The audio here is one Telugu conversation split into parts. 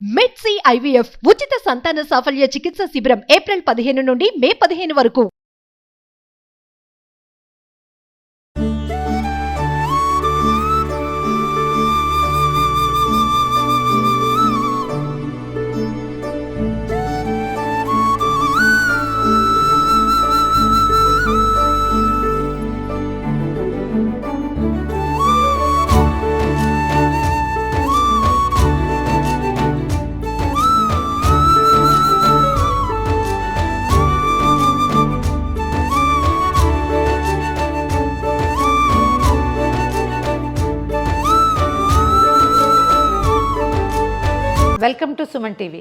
మెడ్సీ ఐవీఎఫ్ ఉచిత సంతాన సాఫల్య చికిత్స శిబిరం ఏప్రిల్ 15 నుండి మే 15 వరకు. Welcome to Suman TV.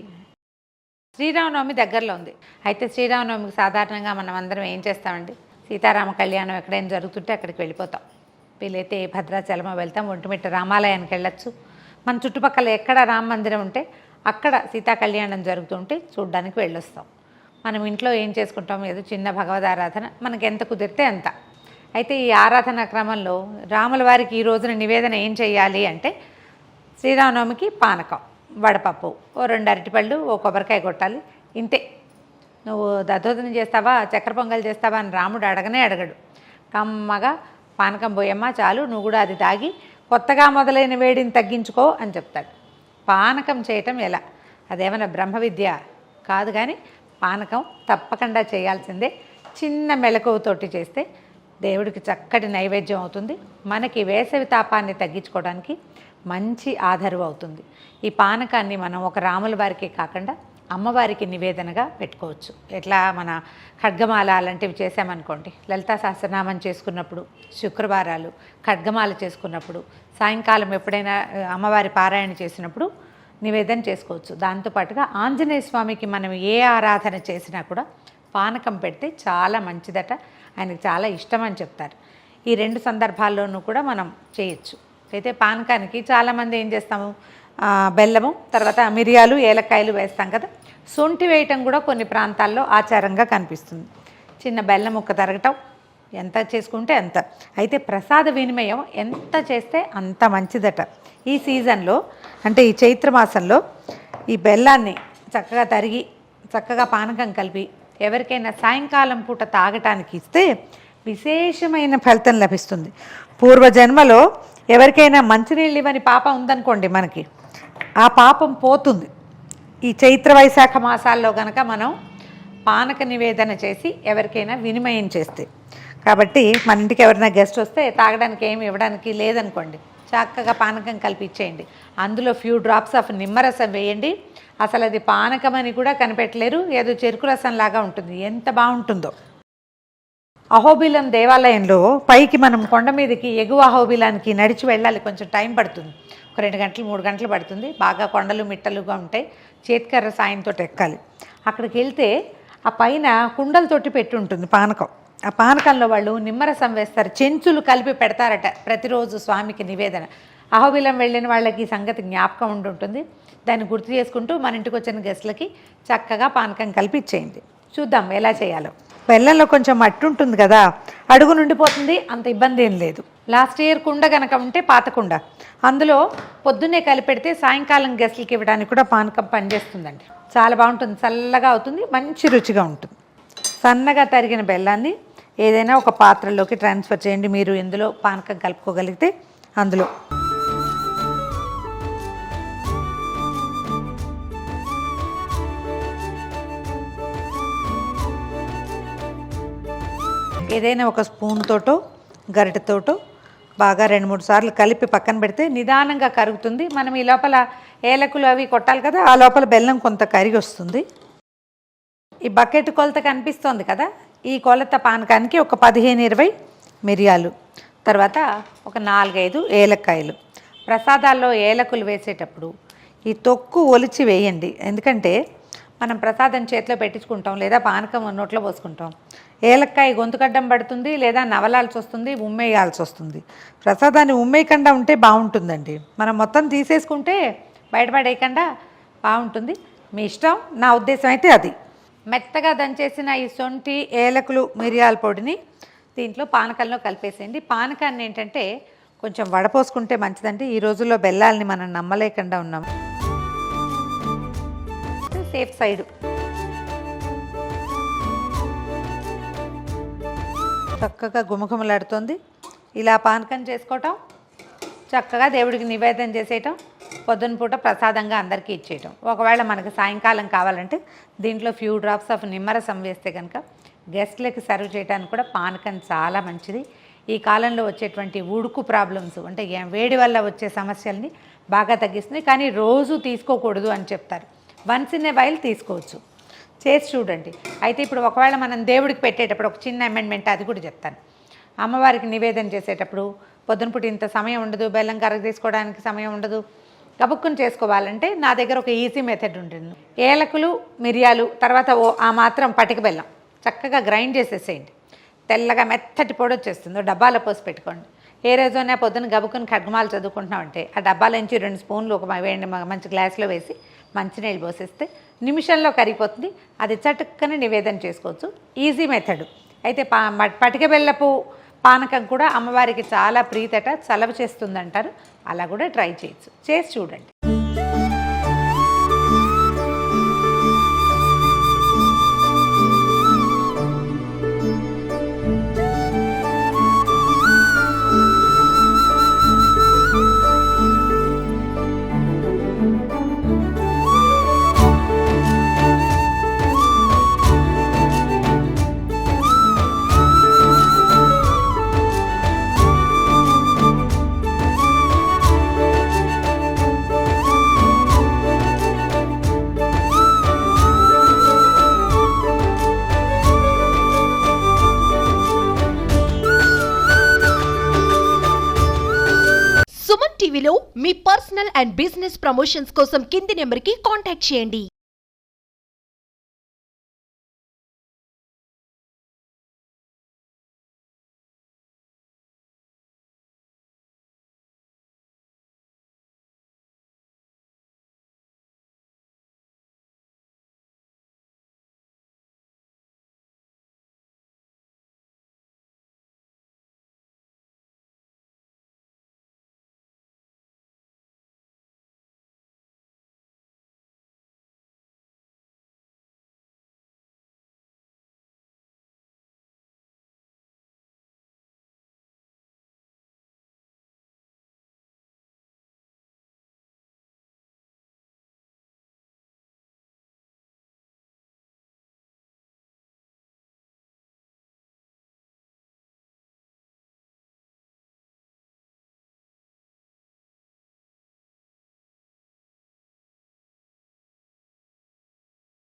Sri Rama Navami దగ్గరలో ఉంది. అయితే శ్రీరామనవమికి సాధారణంగా మనం అందరం ఏం చేస్తామండి, సీతారామ కళ్యాణం ఎక్కడైనా జరుగుతుంటే అక్కడికి వెళ్ళిపోతాం. వీలైతే భద్రాచలమో వెళ్తాం, ఒంటిమిట్ట రామాలయానికి వెళ్ళొచ్చు. మన చుట్టుపక్కల ఎక్కడ రామ మందిరం ఉంటే అక్కడ సీతా కళ్యాణం జరుగుతుంటే చూడ్డానికి వెళ్ళొస్తాం. మనం ఇంట్లో ఏం చేసుకుంటాం, ఏదో చిన్న భగవదారాధన మనకి ఎంత కుదిరితే అంత. అయితే ఈ ఆరాధన క్రమంలో రాముల వారికి ఈ రోజున నివేదన ఏం చేయాలి అంటే, శ్రీరామనవమికి పానకం, వడపప్పు, ఓ 2 అరటిపళ్ళు, ఓ కొబ్బరికాయ కొట్టాలి. ఇంతే. నువ్వు దద్దోజనం చేస్తావా, చక్కెర పొంగల్ చేస్తావా అని రాముడు అడగనే అడగడు. కమ్మగా పానకం పోయమ్మా చాలు, నువ్వు కూడా అది తాగి కొత్తగా మొదలైన వేడిని తగ్గించుకో అని చెప్తాడు. పానకం చేయటం ఎలా, అదేమైనా బ్రహ్మ విద్య కాదు, కానీ పానకం తప్పకుండా చేయాల్సిందే. చిన్న మెలకువతోటి చేస్తే దేవుడికి చక్కటి నైవేద్యం అవుతుంది. మనకి వేసవి తాపాన్ని తగ్గించుకోవడానికి మంచి ఆధారం అవుతుంది. ఈ పానకాన్ని మనం ఒక రాముల వారికి కాకుండా అమ్మవారికి నివేదనగా పెట్టుకోవచ్చు. ఎట్లా మన ఖడ్గమాల అలాంటివి చేసామనుకోండి, లలితా సహస్రనామం చేసుకున్నప్పుడు, శుక్రవారాలు ఖడ్గమాల చేసుకున్నప్పుడు, సాయంకాలం ఎప్పుడైనా అమ్మవారి పారాయణ చేసినప్పుడు నివేదన చేసుకోవచ్చు. దాంతోపాటుగా ఆంజనేయ స్వామికి మనం ఏ ఆరాధన చేసినా కూడా పానకం పెడితే చాలా మంచిదట, ఆయనకు చాలా ఇష్టం అని చెప్తారు. ఈ 2 సందర్భాల్లోనూ కూడా మనం చేయొచ్చు. అయితే పానకానికి చాలామంది ఏం చేస్తాము, బెల్లము, తర్వాత మిరియాలు, ఏలక్కాయలు వేస్తాం కదా. సొంఠి వేయటం కూడా కొన్ని ప్రాంతాల్లో ఆచారంగా కనిపిస్తుంది. చిన్న బెల్లం ముక్క తరగటం, ఎంత చేసుకుంటే అంత. అయితే ప్రసాద వినిమయం ఎంత చేస్తే అంత మంచిదట. ఈ సీజన్లో అంటే ఈ చైత్రమాసంలో ఈ బెల్లాన్ని చక్కగా తరిగి చక్కగా పానకం కలిపి ఎవరికైనా సాయంకాలం పూట తాగటానికి ఇస్తే విశేషమైన ఫలితం లభిస్తుంది. పూర్వజన్మలో ఎవరికైనా మంచినీళ్ళు ఇవ్వని పాపం ఉందనుకోండి, మనకి ఆ పాపం పోతుంది. ఈ చైత్ర వైశాఖ మాసాల్లో కనుక మనం పానక నివేదన చేసి ఎవరికైనా వినిమయం చేస్తే, కాబట్టి మన ఇంటికి ఎవరైనా గెస్ట్ వస్తే తాగడానికి ఏమి ఇవ్వడానికి లేదనుకోండి, చక్కగా పానకం కలిపి ఇచ్చేయండి. అందులో ఫ్యూ డ్రాప్స్ ఆఫ్ నిమ్మరసం వేయండి. అసలు అది పానకం అని కూడా కనిపెట్టలేరు, ఏదో చెరుకు రసం లాగా ఉంటుంది. ఎంత బాగుంటుందో. అహోబిలం దేవాలయంలో పైకి మనం కొండ మీదకి ఎగువ అహోబిలానికి నడిచి వెళ్ళాలి. కొంచెం టైం పడుతుంది, ఒక 2 గంటలు 3 గంటలు పడుతుంది. బాగా కొండలు మిట్టలుగా ఉంటాయి, చేతికర్ర సాయంతో ఎక్కాలి. అక్కడికి వెళ్తే ఆ పైన కుండలతోటి పెట్టి ఉంటుంది పానకం. ఆ పానకంలో వాళ్ళు నిమ్మరసం వేస్తారు, చెంచులు కలిపి పెడతారట ప్రతిరోజు స్వామికి నివేదన. అహోబిలం వెళ్ళిన వాళ్ళకి ఈ సంగతి జ్ఞాపకం ఉంటుంటుంది. దాన్ని గుర్తు చేసుకుంటూ మన ఇంటికి వచ్చిన గెస్ట్లకి చక్కగా పానకం కలిపి ఇచ్చేయండి. చూద్దాం ఎలా చేయాలో. బెల్లంలో కొంచెం మట్టి ఉంటుంది కదా, అడుగు నుండిపోతుంది, అంత ఇబ్బంది ఏం లేదు. లాస్ట్ ఇయర్ కుండ కనుక ఉంటే పాత కుండ, అందులో పొద్దున్నే కలిపెడితే సాయంకాలం గెస్ట్లకి ఇవ్వడానికి కూడా పానకం పనిచేస్తుందండి. చాలా బాగుంటుంది, చల్లగా అవుతుంది, మంచి రుచిగా ఉంటుంది. సన్నగా తరిగిన బెల్లాన్ని ఏదైనా ఒక పాత్రలోకి ట్రాన్స్ఫర్ చేయండి. మీరు ఎందులో పానకం కలుపుకోగలిగితే అందులో. ఏదైనా ఒక స్పూన్ తోటో గరిటెతోటో బాగా 2-3 సార్లు కలిపి పక్కన పెడితే నిదానంగా కరుగుతుంది. మనం ఈ లోపల ఏలకులు అవి కొట్టాలి కదా, ఆ లోపల బెల్లం కొంత కరిగి వస్తుంది. ఈ బకెట్ కొలత కనిపిస్తోంది కదా, ఈ కొలత పానకానికి ఒక 15-20 మిరియాలు, తర్వాత ఒక 4-5 ఏలక్కాయలు. ప్రసాదాల్లో ఏలకులు వేసేటప్పుడు ఈ తొక్కు ఒలిచి వేయండి. ఎందుకంటే మనం ప్రసాదం చేతిలో పెట్టించుకుంటాం, లేదా పానకం నోట్లో పోసుకుంటాం. ఏలక్కాయ గొంతుకడ్డం పడుతుంది, లేదా నవలాల్సి వస్తుంది, ఉమ్మేయాల్సి వస్తుంది. ప్రసాదాన్ని ఉమ్మేయకుండా ఉంటే బాగుంటుందండి. మనం మొత్తం తీసేసుకుంటే బయటపడేయకుండా బాగుంటుంది. మీ ఇష్టం, నా ఉద్దేశం అయితే అది. మెత్తగా దంచేసిన ఈ సొంటి, ఏలకులు, మిరియాల పొడిని దీంట్లో పానకంలో కలిపేసేయండి. పానకాన్ని ఏంటంటే కొంచెం వడపోసుకుంటే మంచిదండి. ఈ రోజుల్లో బెల్లాలని మనం నమ్మలేకుండా ఉన్నాం. Safe side. చక్కగా గుమగుమలాడుతుంది. ఇలా పానకం చేసుకోవటం, చక్కగా దేవుడికి నివేదన చేసేయటం, పొద్దున పూట ప్రసాదంగా అందరికీ ఇచ్చేయటం. ఒకవేళ మనకి సాయంకాలం కావాలంటే దీంట్లో ఫ్యూ డ్రాప్స్ ఆఫ్ నిమ్మరసం వేస్తే కనుక గెస్ట్లకి సర్వ్ చేయడానికి కూడా పానకం చాలా మంచిది. ఈ కాలంలో వచ్చేటువంటి ఉడుకు ప్రాబ్లమ్స్ అంటే వేడి వల్ల వచ్చే సమస్యల్ని బాగా తగ్గిస్తుంది. కానీ రోజు తీసుకోకూడదు అని చెప్తారు. వన్స్ ఇన్ ఏ వైల్ తీసుకోవచ్చు. చేసి చూడండి. అయితే ఇప్పుడు ఒకవేళ మనం దేవుడికి పెట్టేటప్పుడు ఒక చిన్న అమెండ్మెంట్ అది కూడా చెప్తాను. అమ్మవారికి నివేదన చేసేటప్పుడు పొద్దునపూట ఇంత సమయం ఉండదు, బెల్లం కరగ తీసుకోవడానికి సమయం ఉండదు, గబుక్కుని చేసుకోవాలంటే నా దగ్గర ఒక ఈజీ మెథడ్ ఉంటుంది. ఏలకులు, మిరియాలు, తర్వాత ఆ మాత్రం పటిక బెల్లం చక్కగా గ్రైండ్ చేసేసేయండి. తెల్లగా మెత్తటి పొడి వచ్చేస్తుంది. డబ్బాలో పోసి పెట్టుకోండి. ఏ రోజైనా పొద్దున్న గబుక్కుని ఖడ్గమాలు చదువుకుంటున్నామంటే ఆ డబ్బాలోంచి 2 స్పూన్లు ఒక వేయండి మంచి గ్లాస్లో వేసి మంచినీళ్ళు పోసేస్తే నిమిషంలో కరిగిపోతుంది. అది చటుక్కని నివేదన చేసుకోవచ్చు. Easy method. అయితే పటిక బెల్లపు పానకం కూడా అమ్మవారికి చాలా ప్రీతట, చలవ చేస్తుందంటారు. అలా కూడా ట్రై చేయొచ్చు. చేసి చూడండి. సుమన్ టీవీలో మీ పర్సనల్ అండ్ బిజినెస్ ప్రమోషన్స్ కోసం కింది నెంబర్కి కాంటాక్ట్ చేయండి.